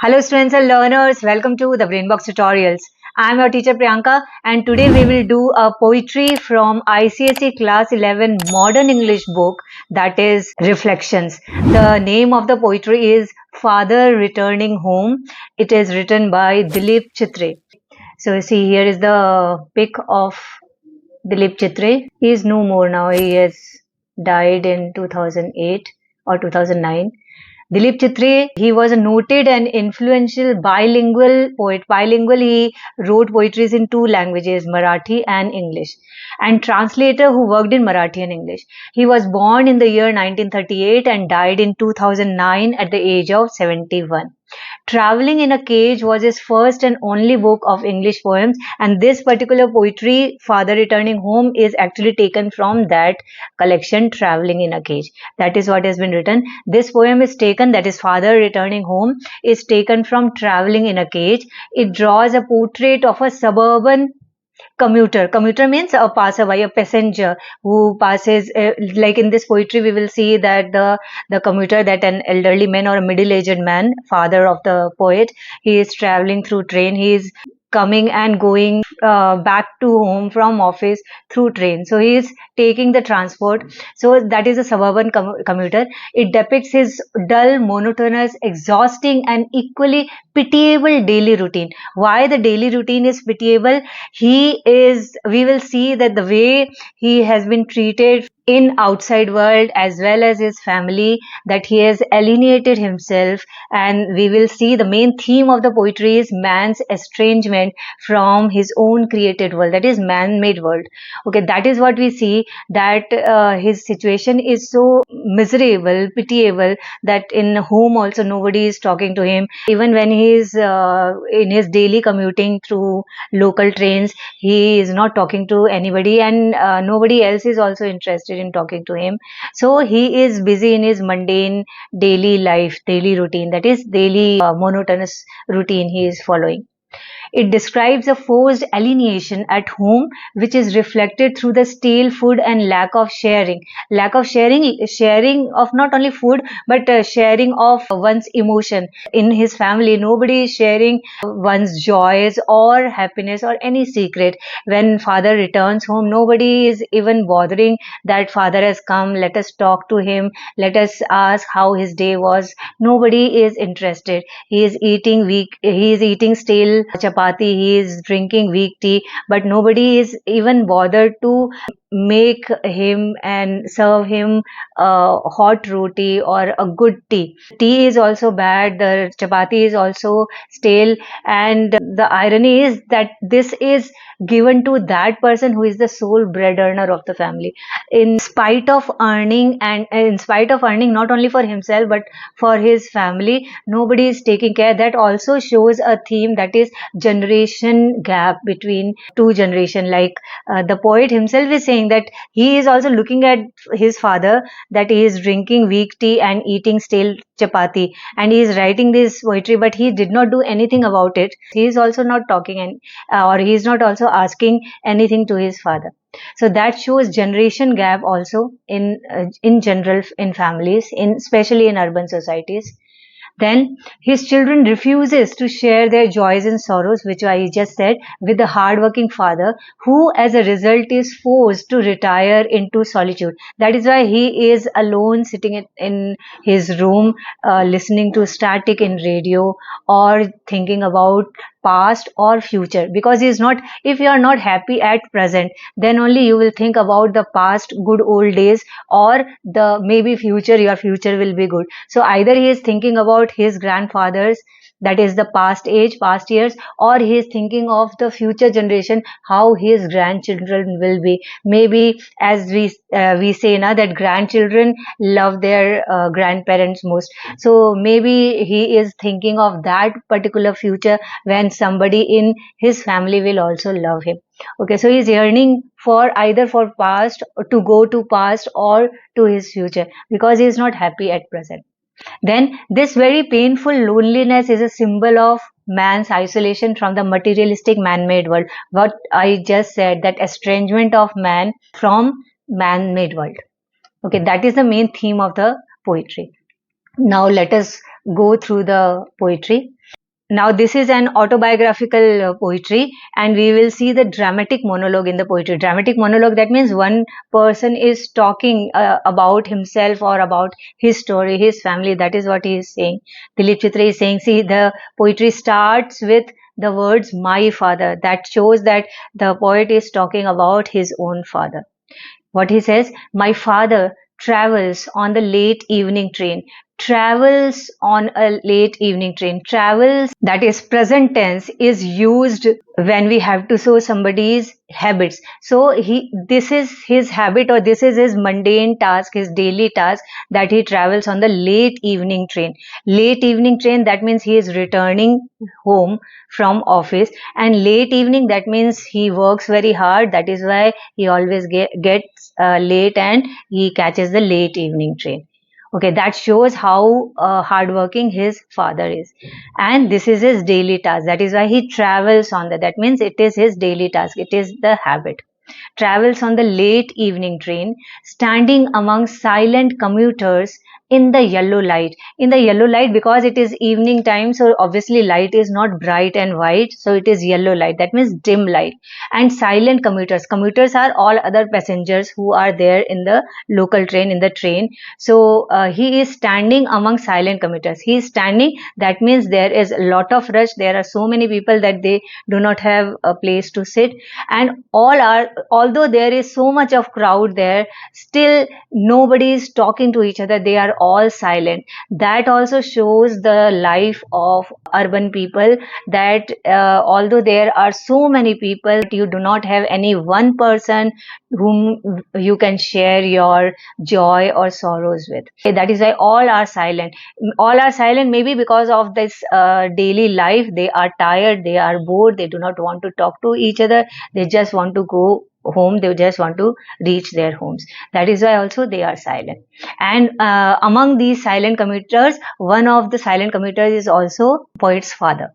Hello students and learners, welcome to the Brainbox tutorials. I am your teacher Priyanka and today we will do a poetry from ICSE class 11 modern English book, that is Reflections. The name of the poetry is Father Returning Home. It is written by Dilip Chitre. So see, here is the pic of Dilip Chitre. He is no more now. He has died in 2008 or 2009. Dilip Chitre, he was a noted and influential bilingual poet. Bilingual, he wrote poetries in two languages, Marathi and English, and translator who worked in Marathi and English. He was born in the year 1938 and died in 2009 at the age of 71. Traveling in a Cage was his first and only book of English poems, and this particular poetry, Father Returning Home, is actually taken from that collection, Traveling in a Cage. That is what has been written. This poem is taken, that is Father Returning Home, is taken from Traveling in a Cage. It draws a portrait of a suburban commuter. Commuter means a passerby, a passenger who passes, like in this poetry we will see that the commuter, that an elderly man or a middle-aged man, father of the poet, he is traveling through train. He is coming and going back to home from office through train, so he is taking the transport. So that is a suburban commuter. It depicts his dull, monotonous, exhausting and equally pitiable daily routine. Why the daily routine is pitiable? We will see that the way he has been treated in outside world as well as his family, that he has alienated himself, and we will see the main theme of the poetry is man's estrangement from his own created world, that is man-made world. Okay, that is what we see, that his situation is so miserable, pitiable, that in home also nobody is talking to him. Even when he is in his daily commuting through local trains, he is not talking to anybody, and nobody else is also interested in talking to him. So he is busy in his mundane daily life, daily routine, that is daily monotonous routine he is following. It describes a forced alienation at home, which is reflected through the stale food and lack of sharing. Lack of sharing of not only food, but sharing of one's emotion. In his family, nobody is sharing one's joys or happiness or any secret. When father returns home, nobody is even bothering that father has come, let us talk to him, let us ask how his day was. Nobody is interested. He is eating stale chapati, he is drinking weak tea, but nobody is even bothered to make him and serve him a hot roti or a good tea. Tea is also bad, the chapati is also stale, and the irony is that this is given to that person who is the sole bread earner of the family. In spite of earning not only for himself but for his family, nobody is taking care. That also shows a theme, that is generation gap between two generation. Like the poet himself is saying that he is also looking at his father, that he is drinking weak tea and eating stale chapati, and he is writing this poetry, but he did not do anything about it. He is also not talking, and or he is not also asking anything to his father. So that shows generation gap also in general, in families, in especially in urban societies. Then his children refuses to share their joys and sorrows, which I just said, with the hardworking father, who as a result is forced to retire into solitude. That is why he is alone sitting in his room, listening to static in radio or thinking about past or future, because he is not, if you are not happy at present, then only you will think about the past good old days, or the maybe future, your future will be good. So either he is thinking about his grandfathers, that is the past years, or he is thinking of the future generation, how his grandchildren will be. Maybe as we say now that grandchildren love their grandparents most, so maybe he is thinking of that particular future when somebody in his family will also love him. Okay, so he's yearning for either for past, to go to past, or to his future, because he is not happy at present. Then this very painful loneliness is a symbol of man's isolation from the materialistic man-made world. What I just said, that estrangement of man from man-made world. Okay, that is the main theme of the poetry. Now let us go through the poetry. Now this is an autobiographical poetry, and we will see the dramatic monologue in the poetry. Dramatic monologue, that means one person is talking about himself or about his story, his family. That is what he is saying. Dilip Chitre is saying, see, the poetry starts with the words my father. That shows that the poet is talking about his own father. What he says, my father travels on the late evening train. Travels on a late evening train. Travels, that is present tense, is used when we have to show somebody's habits. So this is his habit, or this is his mundane task, his daily task, that he travels on the late evening train. Late evening train, that means he is returning home from office, and late evening, that means he works very hard. That is why he always gets late, and he catches the late evening train. Okay, that shows how hardworking his father is. And this is his daily task. That is why he travels on that. That means it is his daily task. It is the habit. Travels on the late evening train, standing among silent commuters in the yellow light. In the yellow light, because it is evening time, so obviously light is not bright and white, so it is yellow light. That means dim light. And silent commuters. Commuters are all other passengers who are there in the local train, in the train. So he is standing among silent commuters. He is standing, that means there is a lot of rush. There are so many people that they do not have a place to sit, and although there is so much of crowd there, still nobody is talking to each other. They are all silent. That also shows the life of urban people, that although there are so many people, you do not have any one person whom you can share your joy or sorrows with. Okay, that is why all are silent. All are silent, maybe because of this daily life. They are tired, they are bored, they do not want to talk to each other. They just want to go home. They just want to reach their homes. That is why also they are silent. And among these silent commuters, one of the silent commuters is also poet's father.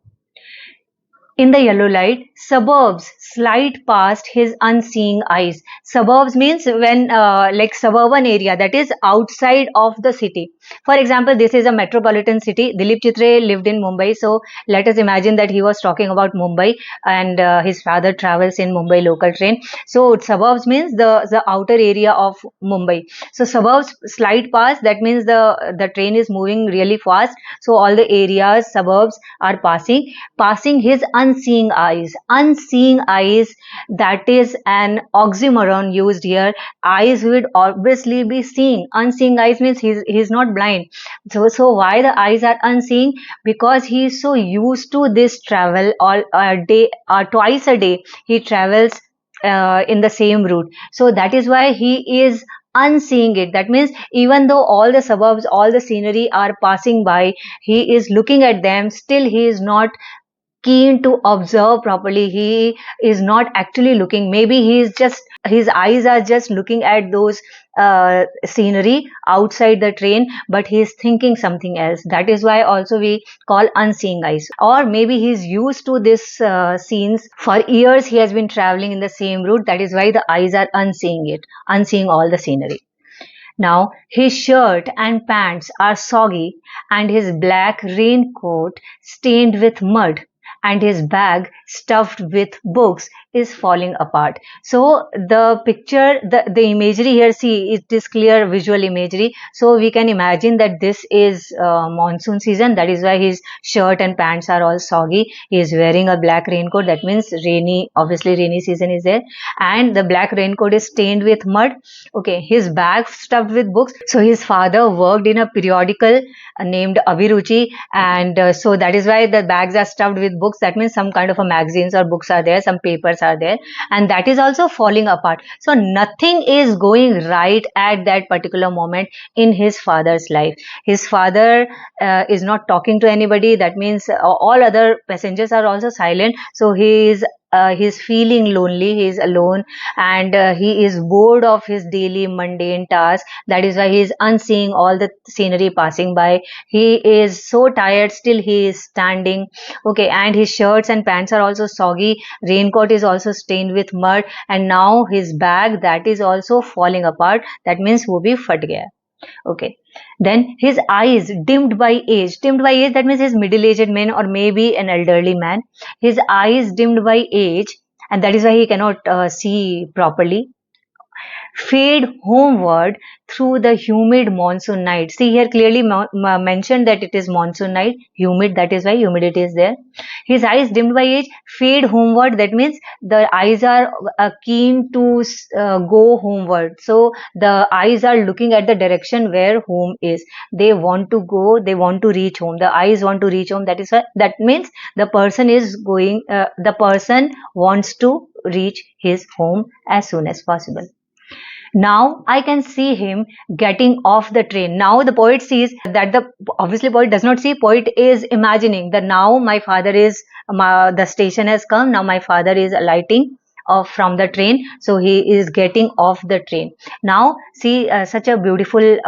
In the yellow light, suburbs slide past his unseeing eyes. Suburbs means when like suburban area, that is outside of the city. For example, this is a metropolitan city. Dilip Chitre lived in Mumbai, so let us imagine that he was talking about Mumbai, and his father travels in Mumbai local train. So suburbs means the outer area of Mumbai. So suburbs slide past, that means the train is moving really fast. So all the areas, suburbs are passing his unseeing eyes. Unseeing eyes, that is an oxymoron used here. Eyes would obviously be seeing. Unseeing eyes means he's not blind. So why the eyes are unseeing? Because he is so used to this travel all day, twice a day he travels in the same route. So that is why he is unseeing it. That means even though all the suburbs, all the scenery are passing by, he is looking at them. Still he is not keen to observe properly. He is not actually looking. Maybe he is just, his eyes are just looking at those scenery outside the train, but he is thinking something else. That is why also we call unseeing eyes. Or maybe he is used to this scenes. For years he has been traveling in the same route. That is why the eyes are unseeing it, unseeing all the scenery. Now his shirt and pants are soggy, and his black raincoat stained with mud, and his bag stuffed with books is falling apart. So the picture, the imagery here, see, it is clear visual imagery. So we can imagine that this is monsoon season. That is why his shirt and pants are all soggy. He is wearing a black raincoat. That means rainy, obviously rainy season is there. And the black raincoat is stained with mud. Okay, his bag stuffed with books. So his father worked in a periodical named Abhiruchi, and so that is why the bags are stuffed with books. That means some kind of a magazines or books are there, some papers are there, and that is also falling apart. So nothing is going right at that particular moment in his father's life. His father is not talking to anybody. That means all other passengers are also silent. So he's feeling lonely, he's alone, and he is bored of his daily mundane task. That is why he is unseeing all the scenery passing by. He is so tired, still he is standing. Okay, and his shirts and pants are also soggy. Raincoat is also stained with mud, and now his bag, that is also falling apart. That means wo bhi phat gaya. Okay. Then his eyes dimmed by age. Dimmed by age, that means he's middle-aged man or maybe an elderly man. His eyes dimmed by age, and that is why he cannot see properly, fade homeward through the humid monsoon night. See here clearly mentioned that it is monsoon night, humid, that is why humidity is there. His eyes dimmed by age, fade homeward, that means the eyes are keen to go homeward. So the eyes are looking at the direction where home is. They want to go, they want to reach home. The eyes want to reach home. That is why, that means the person is going, the person wants to reach his home as soon as possible. Now I can see him getting off the train. Now the poet sees that the, obviously poet does not see, poet is imagining that now my father is, the station has come, now my father is alighting off from the train, so he is getting off the train. Now see, such a beautiful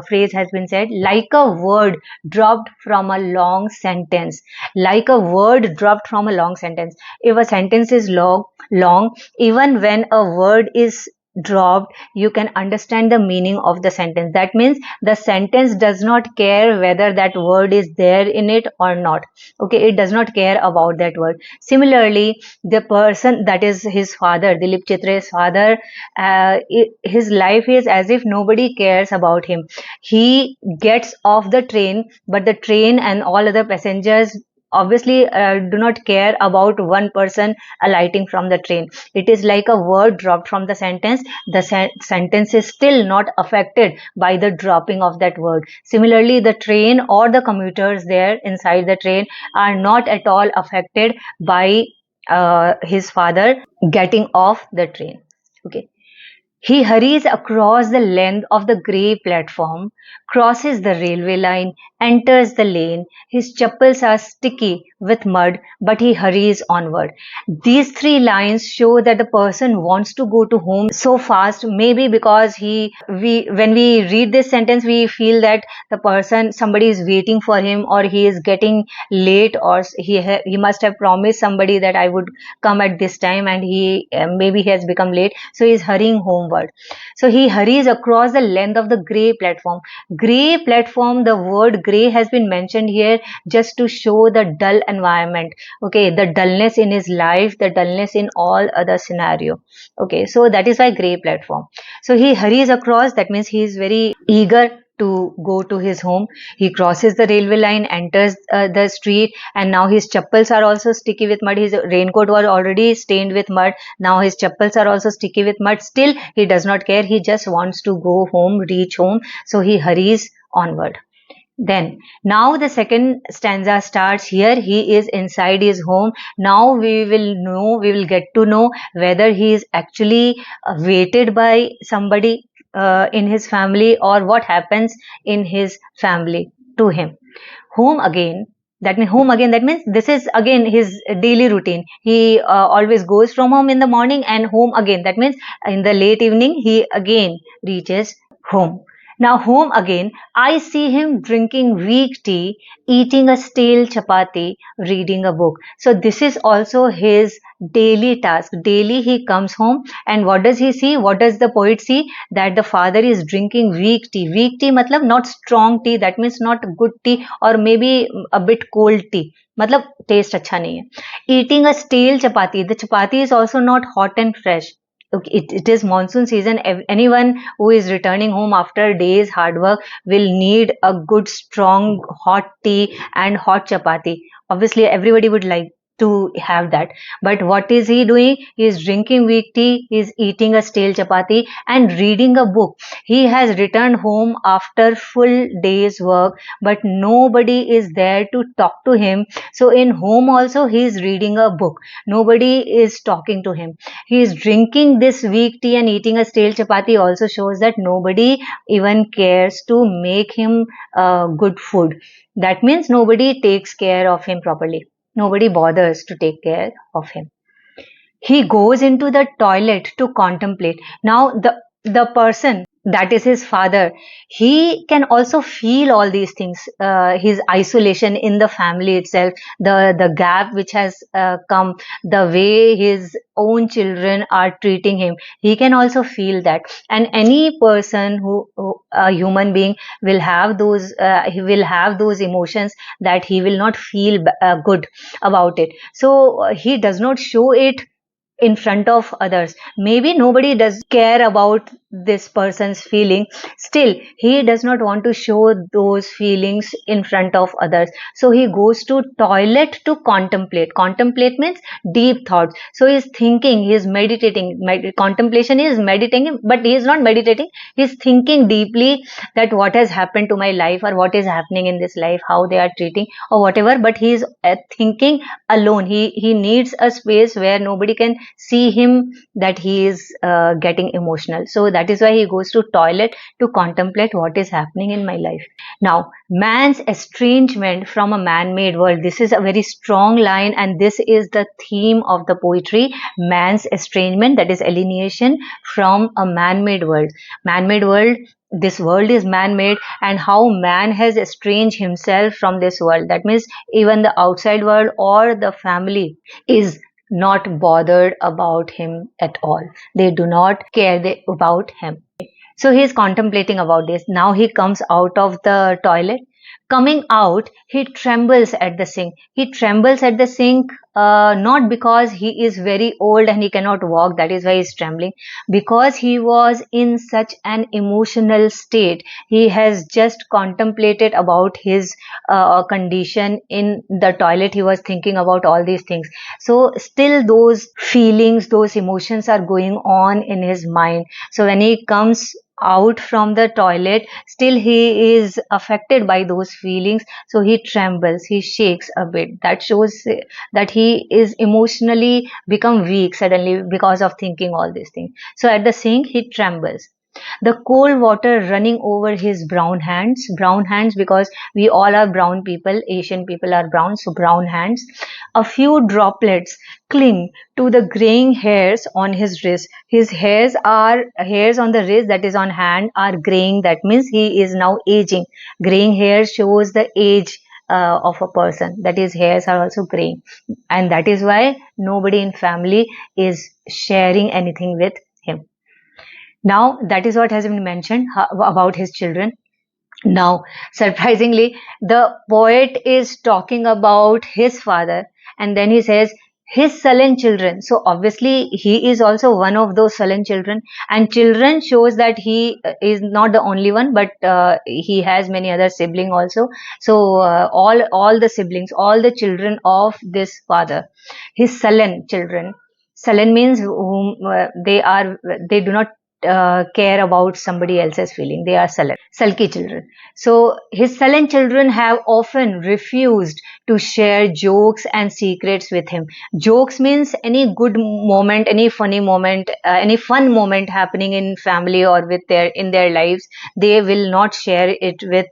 phrase has been said, like a word dropped from a long sentence. Like a word dropped from a long sentence. If a sentence is long, even when a word is dropped, you can understand the meaning of the sentence. That means the sentence does not care whether that word is there in it or not. Okay, it does not care about that word. Similarly, the person, that is his father, Dilip Chitre's father, his life is as if nobody cares about him. He gets off the train, but the train and all other passengers obviously do not care about one person alighting from the train. It is like a word dropped from the sentence. The sentence is still not affected by the dropping of that word. Similarly, the train or the commuters there inside the train are not at all affected by his father getting off the train. Okay. He hurries across the length of the grey platform, crosses the railway line, enters the lane. His chappals are sticky with mud, but he hurries onward. These three lines show that the person wants to go to home so fast, maybe because when we read this sentence, we feel that the person, somebody is waiting for him, or he is getting late, or he must have promised somebody that I would come at this time, and maybe he has become late, so he is hurrying homeward. So he hurries across the length of the grey platform. Grey platform, the word grey has been mentioned here just to show the dull environment. Okay, the dullness in his life, the dullness in all other scenario. Okay, so that is why grey platform. So he hurries across, that means he is very eager to go to his home. He crosses the railway line, enters the street, and now his chappals are also sticky with mud. His raincoat was already stained with mud. Now his chappals are also sticky with mud. Still, he does not care. He just wants to go home, reach home. So he hurries onward. Then, now the second stanza starts here. He is inside his home. Now we will get to know whether he is actually waited by somebody in his family, or what happens in his family to him. Home again. That means home again. That means this is again his daily routine. He always goes from home in the morning and home again. That means in the late evening he again reaches home. Now home again, I see him drinking weak tea, eating a stale chapati, reading a book. So this is also his daily task. Daily he comes home, and what does he see? What does the poet see? That the father is drinking weak tea. Weak tea matlab not strong tea, that means not good tea, or maybe a bit cold tea. Matlab taste अच्छा नहीं है. Eating a stale chapati. The chapati is also not hot and fresh. Okay, it is monsoon season. Anyone who is returning home after days hard work will need a good strong hot tea and hot chapati. Obviously everybody would like to have that, but what is he doing? He is drinking weak tea, he is eating a stale chapati and reading a book. He has returned home after full day's work, but nobody is there to talk to him. So in home also he is reading a book. Nobody is talking to him. He is drinking this weak tea and eating a stale chapati also shows that nobody even cares to make him good food. That means nobody takes care of him properly. Nobody bothers to take care of him. He goes into the toilet to contemplate. Now the person that is his father, he can also feel all these things, his isolation in the family itself, the gap which has come, the way his own children are treating him, he can also feel that. And any person who a human being will have those, he will have those emotions, that he will not feel good about it. So he does not show it in front of others. Maybe nobody does care about this person's feeling, still he does not want to show those feelings in front of others. So he goes to toilet to contemplate. Contemplate means deep thoughts. So he's thinking, he's meditating. Contemplation is meditating, but he is not meditating, he's thinking deeply, that what has happened to my life, or what is happening in this life, how they are treating or whatever, but he is thinking alone. He needs a space where nobody can see him, that he is getting emotional. So that is why he goes to toilet to contemplate what is happening in my life. Now, man's estrangement from a man-made world, this is a very strong line, and this is the theme of the poetry. Man's estrangement, that is alienation from a man-made world. Man-made world, this world is man-made, and how man has estranged himself from this world. That means even the outside world or the family is not bothered about him at all. They do not care about him. So he is contemplating about this. Now he comes out of the toilet. Coming out, he trembles at the sink. He trembles at the sink, not because he is very old and he cannot walk, that is why he is trembling, because he was in such an emotional state. He has just contemplated about his condition in the toilet. He was thinking about all these things. So still those feelings, those emotions are going on in his mind. So when he comes out from the toilet, still he is affected by those feelings. So he trembles, he shakes a bit. That shows that he is emotionally become weak suddenly because of thinking all these things. So at the sink, he trembles. The cold water running over his brown hands, because we all are brown people, Asian people are brown, so brown hands. A few droplets cling to the graying hairs on his wrist. His hairs on the wrist, that is on hand, are graying. That means he is now aging. Graying hair shows the age of a person, that is hairs are also graying, and that is why nobody in family is sharing anything with him. Now, that is what has been mentioned about his children. Now, surprisingly, the poet is talking about his father, and then he says, his sullen children. So, obviously, he is also one of those sullen children, and children shows that he is not the only one, but he has many other siblings also. So, all the siblings, all the children of this father, his sullen children. Sullen means whom they do not care about somebody else's feeling. They are sulky children. So his sullen children have often refused to share jokes and secrets with him. Jokes means any good moment, any funny moment, any fun moment happening in family or with in their lives. They will not share it with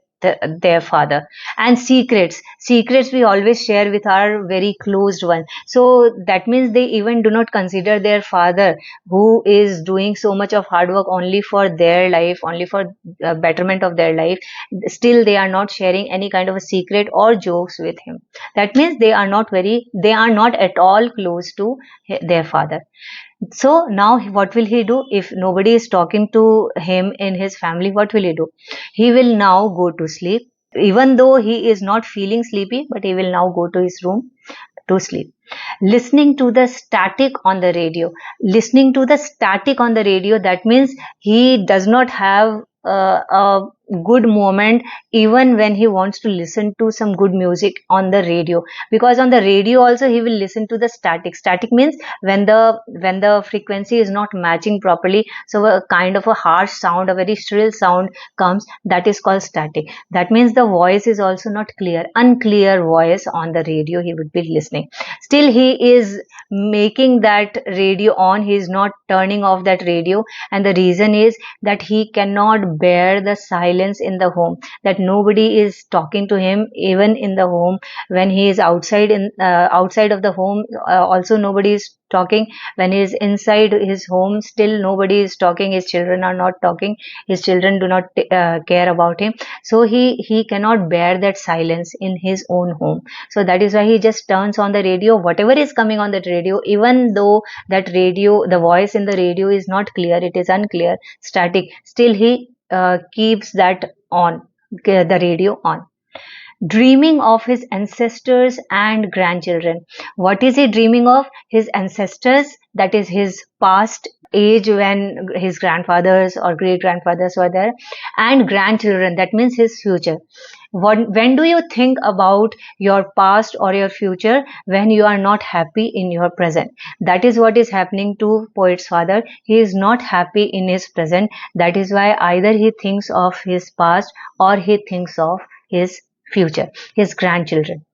their father. And secrets we always share with our very closed one. So that means they even do not consider their father, who is doing so much of hard work only for their life, only for betterment of their life. Still they are not sharing any kind of a secret or jokes with him. That means they are not at all close to their father. So now what will he do? If nobody is talking to him in his family, what will he do? He will now go to sleep. Even though he is not feeling sleepy, but he will now go to his room to sleep. Listening to the static on the radio. Listening to the static on the radio, that means he does not have a good moment even when he wants to listen to some good music on the radio, because on the radio also he will listen to the static means when the frequency is not matching properly, so a kind of a harsh sound, a very shrill sound comes, that is called static. That means the voice is also not clear, unclear voice on the radio he would be listening. Still he is making that radio on, he is not turning off that radio, and the reason is that he cannot bear the silence silence in the home, that nobody is talking to him even in the home. When he is outside of the home, also nobody is talking. When he is inside his home, still nobody is talking. His children are not talking. His children do not care about him. So he cannot bear that silence in his own home. So that is why he just turns on the radio, whatever is coming on that radio, even though that radio, the voice in the radio is not clear, it is unclear, static, still he keeps that on, the radio on, dreaming of his ancestors and grandchildren. What is he dreaming of? His ancestors, that is his past age when his grandfathers or great grandfathers were there, and grandchildren, that means his future. When do you think about your past or your future? When you are not happy in your present. That is what is happening to poet's father. He is not happy in his present. That is why either he thinks of his past or he thinks of his future, his grandchildren.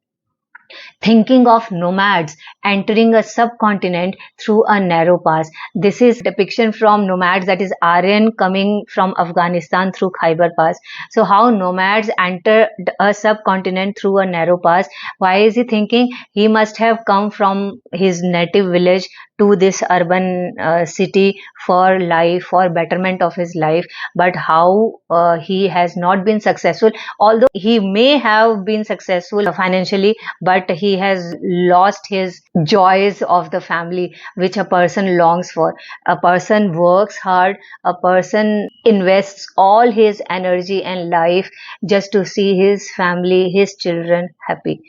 Thinking of nomads entering a subcontinent through a narrow pass. This is depiction from nomads, that is Aryan coming from Afghanistan through Khyber Pass. So how nomads entered a subcontinent through a narrow pass. Why is he thinking? He must have come from his native village to this urban city for life, for betterment of his life. But how he has not been successful, although he may have been successful financially, but he has lost his joys of the family, which a person longs for. A person works hard, a person invests all his energy and life just to see his family, his children happy.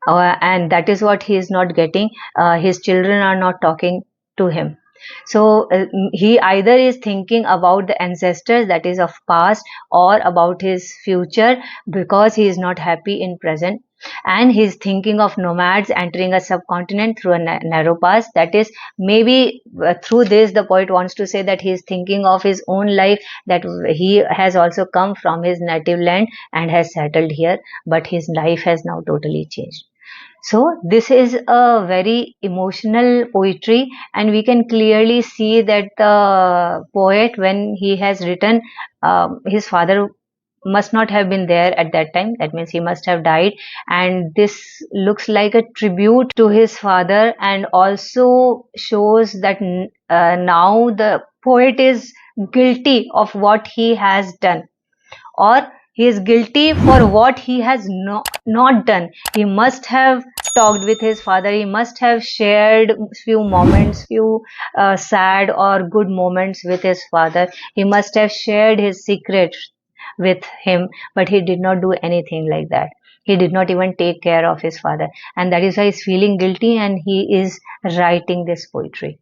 And that is what he is not getting. His children are not talking to him. So he either is thinking about the ancestors, that is of past, or about his future, because he is not happy in present. And he is thinking of nomads entering a subcontinent through a narrow pass. That is, maybe through this the poet wants to say that he is thinking of his own life, that he has also come from his native land and has settled here, but his life has now totally changed. So this is a very emotional poetry, and we can clearly see that the poet, when he has written, his father must not have been there at that time. That means he must have died, and this looks like a tribute to his father, and also shows that now the poet is guilty of what he has done, or he is guilty for what he has not done. He must have talked with his father. He must have shared few moments, few sad or good moments with his father. He must have shared his secrets with him, but he did not do anything like that. He did not even take care of his father, and that is why he's feeling guilty, and he is writing this poetry.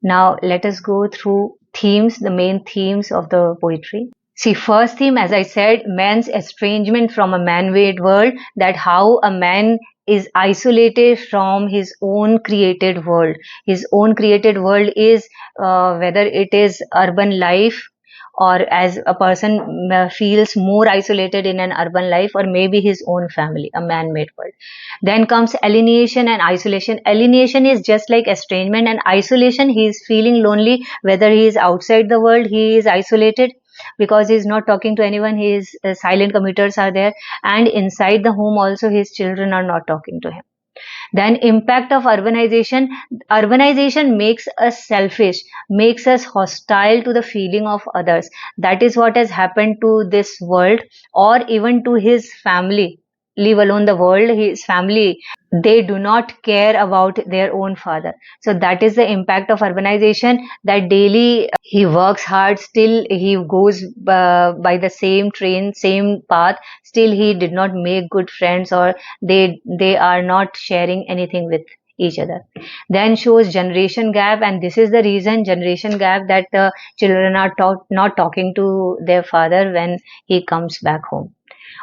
Now let us go through themes, the main themes of the poetry. See, first theme, as I said, man's estrangement from a man-made world, that how a man is isolated from his own created world. His own created world is whether it is urban life, or as a person feels more isolated in an urban life, or maybe his own family, a man-made world. Then comes alienation and isolation. Alienation is just like estrangement, and isolation, he is feeling lonely, whether he is outside the world, he is isolated because he is not talking to anyone. His silent commuters are there, and inside the home also his children are not talking to him. Then impact of urbanization. Urbanization makes us selfish, makes us hostile to the feeling of others. That is what has happened to this world, or even to his family. Leave alone the world, his family, they do not care about their own father. So that is the impact of urbanization, that daily he works hard, still he goes by the same train, same path, still he did not make good friends, or they are not sharing anything with each other. Then shows generation gap, and this is the reason, generation gap, that the children are not talking to their father when he comes back home.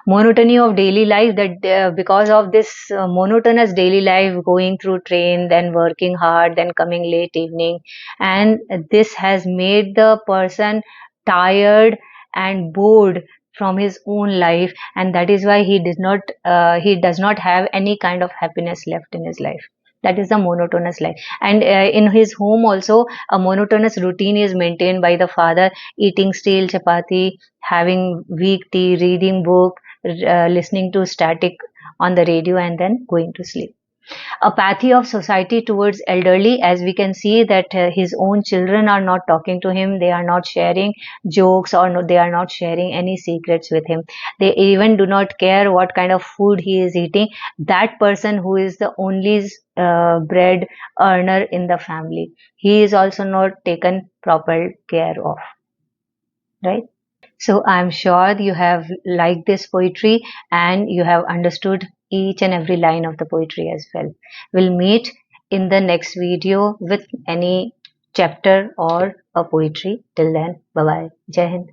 Monotony of daily life, that because of this monotonous daily life, going through train, then working hard, then coming late evening, and this has made the person tired and bored from his own life, and that is why he does not have any kind of happiness left in his life. That is the monotonous life. And in his home also, a monotonous routine is maintained by the father, eating stale chapati, having weak tea, reading book, listening to static on the radio, and then going to sleep. Apathy of society towards elderly, as we can see that his own children are not talking to him, they are not sharing jokes, or no, they are not sharing any secrets with him. They even do not care what kind of food he is eating. That person who is the only bread earner in the family, he is also not taken proper care of, right? So I'm sure you have liked this poetry and you have understood each and every line of the poetry as well. We'll meet in the next video with any chapter or a poetry. Till then, bye bye. Jai Hind.